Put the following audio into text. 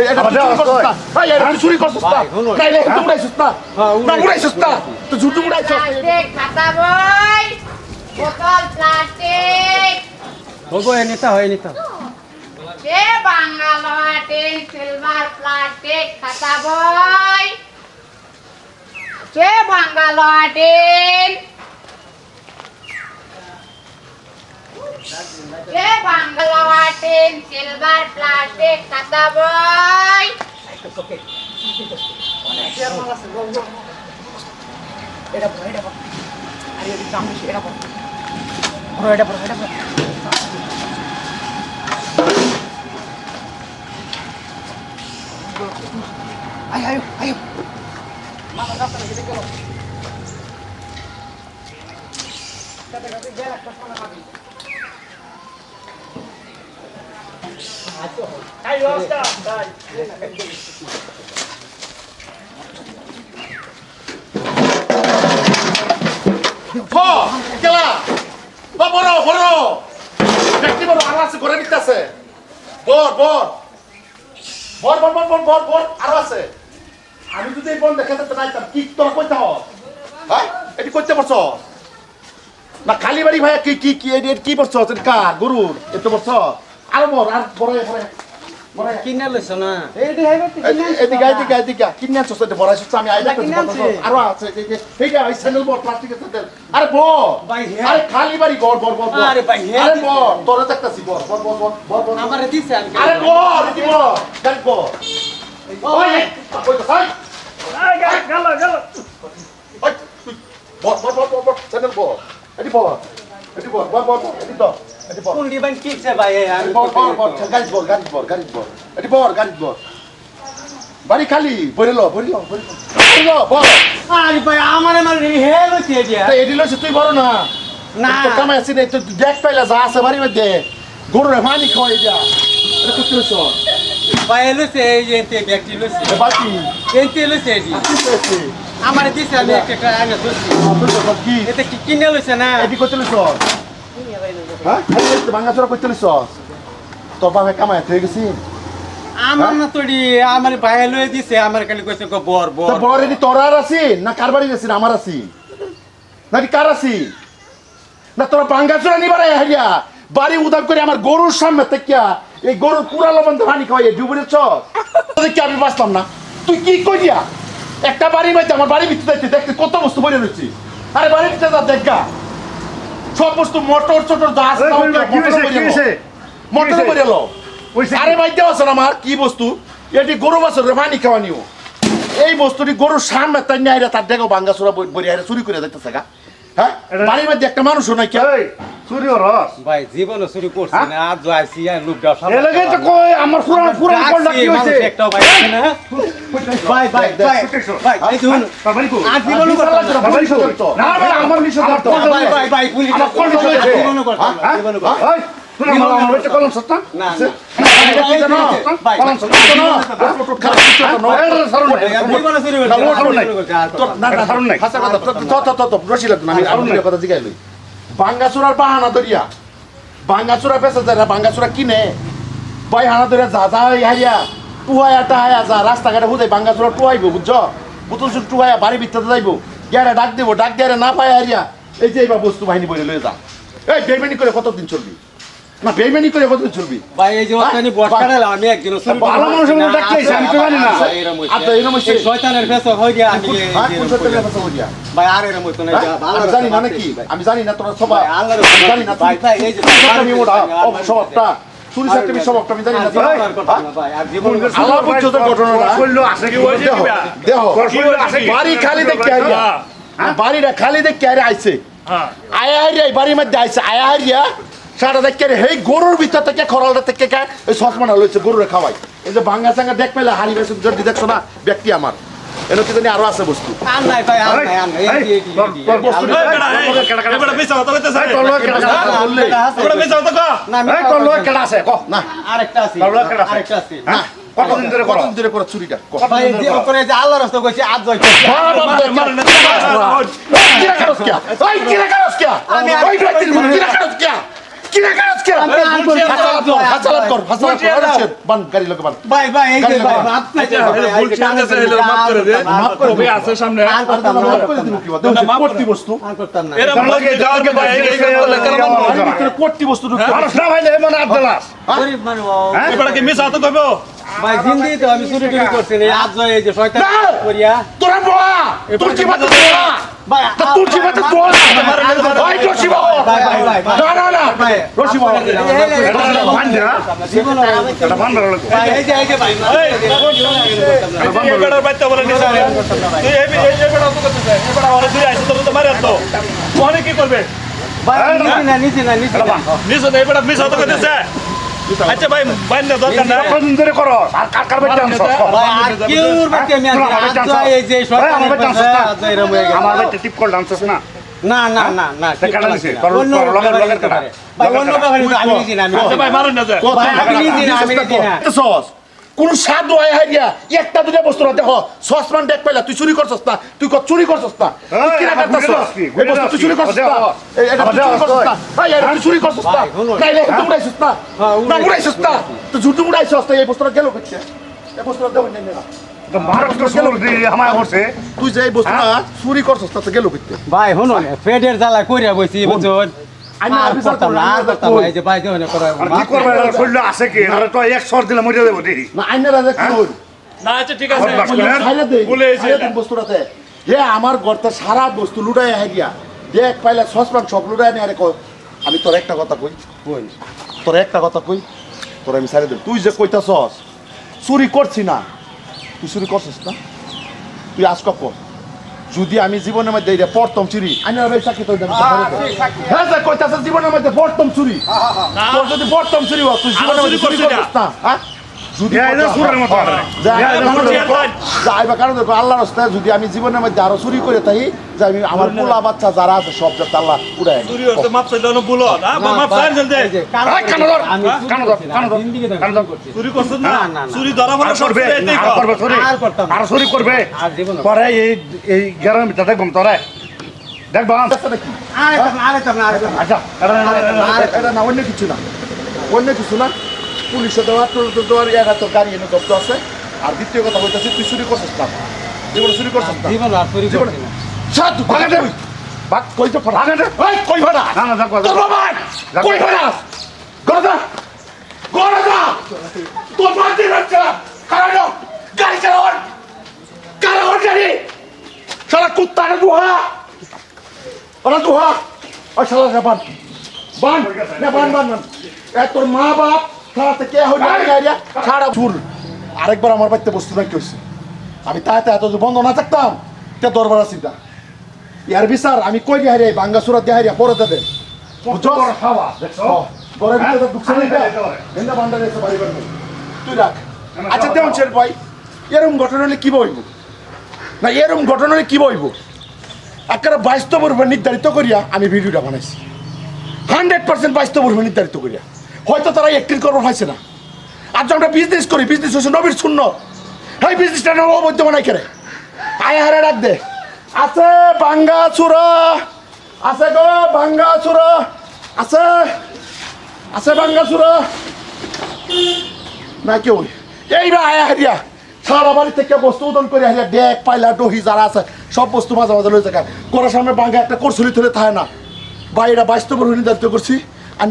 এটা ভাই এটা চুরি করছিস না নাইলে এটা উড়াইছিস না না উড়াইছিস না তো ঝুটু উড়াইছিস প্লাস্টিক খাতা বই বোতল প্লাস্টিক বলবো এ নিতে হয় নিতে যে বাঙাল টিন সিলভার প্লাস্টিক খাতা বই যে বাঙাল টিন যে বাঙাল টিন সিলভার প্লাস্টিক খাতা বই ayo কেলা বড় বড় ব্যক্তি বড় আওয়াজ করে দিতেছে বড় বড় বড় বড় বড় বড় বড় আরো আছে আমি যদি এই বন দেখাতে তো নাইতাম কি তোরা কইতে হ হ্যাঁ এটি কইতে পারছ না খালি বাড়ি ভাই কি কি কি কি করছ কার গরুর এত বছর আরো বড় আর বড় বড় বড় কিনে লইছ না এদিকে এদিকে এদিকে কিনে আনছো সেটা বড় আছে আমি আইলা করছি আরো আছে এইটা এই স্যান্ডেল বড় প্লাস্টিকের স্যান্ডেল আরে বড় ভাই আরে খালি বাড়ি বড় বড় বড় আরে ভাই আরে বড় তোরা দেখতাছি বড় বড় বড় বড় বড় আমারে দিছে আমি আরে বড় এটি বড় গাড়ি বড় ওই ওই তো ভাই গেল ওই বড় বড় বড় বড় স্যান্ডেল বড় এটি বড় এটি বড় বড় বড় এটি তো এটি বড় কোন দিবেন কিছে ভাই আমি বড় বড় বড় গাড়ি বড় গাড়ি বড় গাড়ি বড় এটি বড় গাড়ি বড় বাড়ি খালি বইলো বইলো বইলো বড় আরে ভাই আমারে মার হে লইছে দিয়া তো এটি লইছে তুই বড় না না তো কামে আছে না তো দেখ পাইলা যা আছে বাড়ির মধ্যে গরুরে পানি খাওয়াই যা এটা কত লইছ ভাই লইছে এই যে এতে ব্যক্তি লইছে বাকি এতে লইছে এটি কি হইছে আমারে দিছে আমি একটা আগে ধরছি কি এতে কি কিনে লইছে না এটি কত লইছ হ্যাঁ এই ভাঙা চোরা কত লইছ তোর বাবা কামাই হয়ে গেছি আমার না তোড়ি আমার ভাই লই দিছে আমার খালি কইছে গো বর তো বর বড় এটি তোরার আছি না কার বাড়ি গেছি আমার আছি নাকি কার আছি না তোরা ভাঙ্গা চোরা নিবার হারিয়া বাড়ি উদার করে আমার গরুর সামনে থেকে এই গরুর পুরা লবণ পানি খাওয়াই ডুবুরের চক কি আমি বাঁচলাম না তুই কি কইয়া একটা বাড়ির মধ্যে আমার বাড়ির ভিতরে দেখতে কত বস্তু বলে রয়েছি আরে বাড়ির ভিতরে যা দেখা সব বস্তু মোটর ছোটর যা আছে মোটর করে এলো আরে ভাই দেওয়া আছে আমার কি বস্তু এটি গরু বাছর পানি খাওয়ানিও এই বস্তুটি গরুর সামনে তাই নিয়ে তার দেখো ভাঙ্গা চোরা বড়ি চুরি করে দেখতেছে গা হ্যাঁ বাড়ির মধ্যে একটা মানুষও নাই কে চুরি হরস ভাই জীবন চুরি করছি না আজ যাইছি আর লোক দাও এ লাগে তো কই আমার পুরান পুরান কোনটা কি হইছে একটা ভাই আছে না ভাই ভাই ভাই ভাই এই শুন বাবাই কো আজ জীবন করতে বাবাই কো না ভাই আমার নিশো করতে ভাই ভাই ভাই পুলিশ আমার কোন জীবন করতে জীবন করতে ওই তুমি আমার হইতে কলম সত্তা না ভাই কলম সত্তা না ফটো খারাপ কিছু না এর সারুন জীবন চুরি করতে না না সারুন নাই হাসা কথা তো রশিলা আমি আরুনের কথা জিগাইলই বাঙ্গাচুরার বাহানা দরিয়া বাঙ্গাচুরা পেছে যারা বাঙ্গাচুরা কিনে ভাই হানা ধরে যা যা হারিয়া টুহায়া টাহায়া যা রাস্তাঘাটে বুঝাই বাঙ্গাচুরা টুহাইব বুঝছ বুতুল সুর টুহায়া বাড়ি ভিতরে যাইব গিয়ারে ডাক দিব ডাক দিয়ে না পায় হারিয়া এই যে এইবার বস্তু বাহিনী বলে লয়ে যা এই বেইমানি করে কতদিন চলবি না বেইমানি করে কতদিন চলবি ভাই এই যে ওখানে বট কাটালা আমি একদিন চুরি ভালো মানুষের মধ্যে ডাকতেছে আমি তো জানি না আচ্ছা এরকম হইছে শয়তানের ফেসক হই দিয়া আমি ভাই আর এরকম হইতো না আমি জানি না নাকি আমি জানি না তোরা সবাই আল্লাহর জানি না ভাই ভাই এই যে আমি ওটা স্বভাবটা চুরি চাকরি স্বভাবটা আমি জানি না ভাই আর জীবন আল্লাহ পর্যন্ত ঘটনাটা কইলো আছে কি ওই যে দেখো কইলো আছে কি বাড়ি খালি দেখে আইয়া বাড়িটা খালি দেখে আরে আইছে আয়া হারিয়া বাড়ির মধ্যে আইছে আয়া হারিয়া সারা দেখে হেই গরুর ভিতর থেকে খরালটা থেকে ওই সসমানা লইছে গরুরে খাওয়াই এই যে ভাঙ্গা চাঙ্গা দেখ পেলে হাড়ি বেসে যদি দেখছো না ব্যক্তি আমার এর কি জানি আরো আছে বস্তু আন নাই ভাই আন নাই আন এই তোর বস্তু এবারে বেচা কথা কইতেছে তোর লোক কেডা বললে এবারে বেচা কথা কো না এই তোর লোক কেডা আছে ক না আরেকটা আছে তোর লোক কেডা আছে আরেকটা আছে না কতদিন ধরে করো কতদিন ধরে করো চুরিটা ভাই যে করে যে আল্লাহর রাস্তা কইছে আজ যাইতে কি রাখাস কিয়া ওই কি রাখাস কিয়া আমি ওই ব্যক্তির কি রাখাস কিয়া কি না কাজ কে আমি আর করছি না। হাসালাত কর আরে বান গাড়ি লোকে বান ভাই ভাই এই যে ভাই মাপ চাইতে হবে। ভুল চেঞ্জ আছে, এলো মাফ করে দে। মাফ করে কবি আছে সামনে। আর করতাম না, মাফ করে দিন কি বাদ না, মাফ করে করতে বস্তু আর করতাম না। এরকম লাগে যাওয়ার কে ভাই এই করলে কেন মাফ আরে ভিতরে করতে বস্তু ঢুকতে মানুষ না ভাই মানে আব্দুল্লাহ গরিব মানুষ এবারে কি মিস আতো কইবো ভাই জিন্দি তো আমি চুরি টুরি করছি না আজ এই যে শয়তান না! করিয়া তোরা বলা তোর কি বাদ তোরা ভাই তা তুই কি বাদ তোরা ওই রশি বাবা ভাই ভাই ভাই না না না ভাই রশি বাবা এটা বান্ধা জীবন এটা বান্ধা লাগবে ভাই এই যে ভাই এই বেড়ার বাইতে বলে নিছ তুই এই বেড়া তো করতে চাই এই বেড়া ওরে দুই আইছে তো মারে তো কোনে কি করবে ভাই নিচে না নিছ এই বেড়া মিস আতো করতেছে আচ্ছা ভাই বাইন না দরকার না কতদিন ধরে করো আর কার বাচ্চা আনছ ভাই আর কেউ বাকি আমি আজ এই যে শয়তান আমার বাচ্চা আনছ না আজ এরকম হয়ে গেল আমার বাচ্চা টিপ করলে আনছস না না না না না তা কাটা দিছে তোর অন্য লগের ব্যাপারে লগের হতে কাটা পারে। ভাই অন্য ব্যাপারে তো আমি নিছি না আমি আচ্ছা ভাই মারুন না যায় ভাই, আমি নিজে না, আমি নিজে না। সস কোন সাধু আয় হাইয়া একটা দুটা বস্তু না দেখো সসমান দেখ পাইলা তুই চুরি করছস না তুই চুরি করছস না তুই কি না করছস এই বস্তু তুই চুরি করছস না এটা তুই চুরি করছস না ভাই এটা তুই চুরি করছস না নাই রে তুই উড়াইছস না না উড়াইছস না তুই ঝুটু উড়াইছস না এই বস্তুটা গেল কোথায় এই বস্তুটা দেব না তো মহারাষ্ট্র গেল আমায় করছে তুই যে এই বস্তুটা চুরি করছস না তো গেল কোথায় ভাই শুনুন পেটের জ্বালা কইরা বইছি বুঝুন আমি আর অফিসার করতাম না আর করতাম না এই যে ভাই কেমন করে আর কি করবে এর শরীর আছে কি আর তো এক সর দিলে মরে যাবে দেখি না আইনের রাজা কি হইল না আচ্ছা ঠিক আছে বাস করেন? বলে এসে বস্তুটাতে হে আমার ঘরতে সারা বস্তু লুটাই হাইয়া দেখ পাইলে সসমান সব লুটাই নিয়ে আরে আমি তোর একটা কথা কই তোর একটা কথা কই তোর আমি সারে দেব তুই যে কইতাছস চুরি করছি না তুই চুরি করছিস না তুই আজ কর যদি আমি জীবনের মধ্যে এটা প্রথম চুরি আইনের ভাই সাক্ষী তোর হ্যাঁ যে কইতাছস জীবনের মধ্যে প্রথম চুরি তোর যদি প্রথম চুরি হয় তুই জীবনের মধ্যে চুরি করছিস না হ্যাঁ যদি এটা সুরের মতো করে যাইবা কারণ দেখো আল্লাহর রাস্তায় যদি আমি জীবনের মধ্যে আরো চুরি করে থাকি যে আমি আমার পোলা বাচ্চা যারা আছে সব যাতে আল্লাহ উড়াই চুরি হতে মাপ চাইলে না বুলো না মাপ চাই জলদি আমি চুরি করছ না না, না, না। চুরি ধরা মানে আর করবে আর করবে চুরি আর করতাম না। আর চুরি করবে আর জীবন পরে এই গ্রামের ভিতরে দেখবাম তোরা দেখবাম আচ্ছা এটা না অন্য কিছু না অন্য কিছু না পুলিশে দেওয়া টোটো দেওয়ার এত গাড়ি এনে জব্দ আছে আর দ্বিতীয় কথা বলতেছি তুই চুরি করছিস না জীবনে চুরি করছিস না জীবন আর চুরি জীবনে করছি না। সাধু ভাগা দে ভাগ কই তো ভাগা দে ওই কই ভাড়া না না দেখো তোর বাবা কই ভাড়া গড়া গড়া তোর মাঝে রাখা কারণ গাড়ি চালাওয়ার কারণ গাড়ি সারা কুত্তা না দুহা ওরা দুহা ওই শালা জাপান বান না বান এ তোর মা বাপ সারাতে কে হইল গাড়িয়া ছাড়া চুল আরেকবার আমার বাড়িতে বস্তু রাখতে হইছে আমি তাতে এত বন্ধ না থাকতাম তে দরবার আসিদা ইয়ার বিচার আমি কই দিয়ে হারিয়ে বাঙ্গা সুরা দিয়ে হারিয়ে পরে দেবে বুঝছো খাওয়া দেখছো ঘরের ভিতরে ঢুকছে না এন্ডা বান্ডা রেছে বাড়ি বাড়ি তুই রাখ আচ্ছা তেমন ছেলে ভাই এরকম ঘটনা হলে কি বইব না এরকম ঘটনা হলে কি বইব একটা বাস্তবের উপর নির্ধারিত করিয়া আমি ভিডিওটা বানাইছি 100% বাস্তবের উপর নির্ধারিত করিয়া হয়তো তারা অ্যাক্টিং করবার হয়েছে না আর যখন আমরা বিজনেস করি বিজনেস হচ্ছে নবীর শূন্য এই বিজনেসটা অবৈধ বানাই কেরে আয় হারে রাখ দে আছে বাঙ্গা চূড়া আছে গো বাঙ্গা চূড়া আছে আছে বাঙ্গা চূড়া না কেউ এইবার আয়া হারিয়া সারা বাড়ি থেকে বস্তু উদন করে হারিয়া ডেক পাইলা ডহি যারা আছে সব বস্তু মাঝে মাঝে লই থাকা করার সামনে বাঙ্গা একটা করছুলি তুলে থাকে না বা এটা বাস্তব নির্ধারিত করছি আর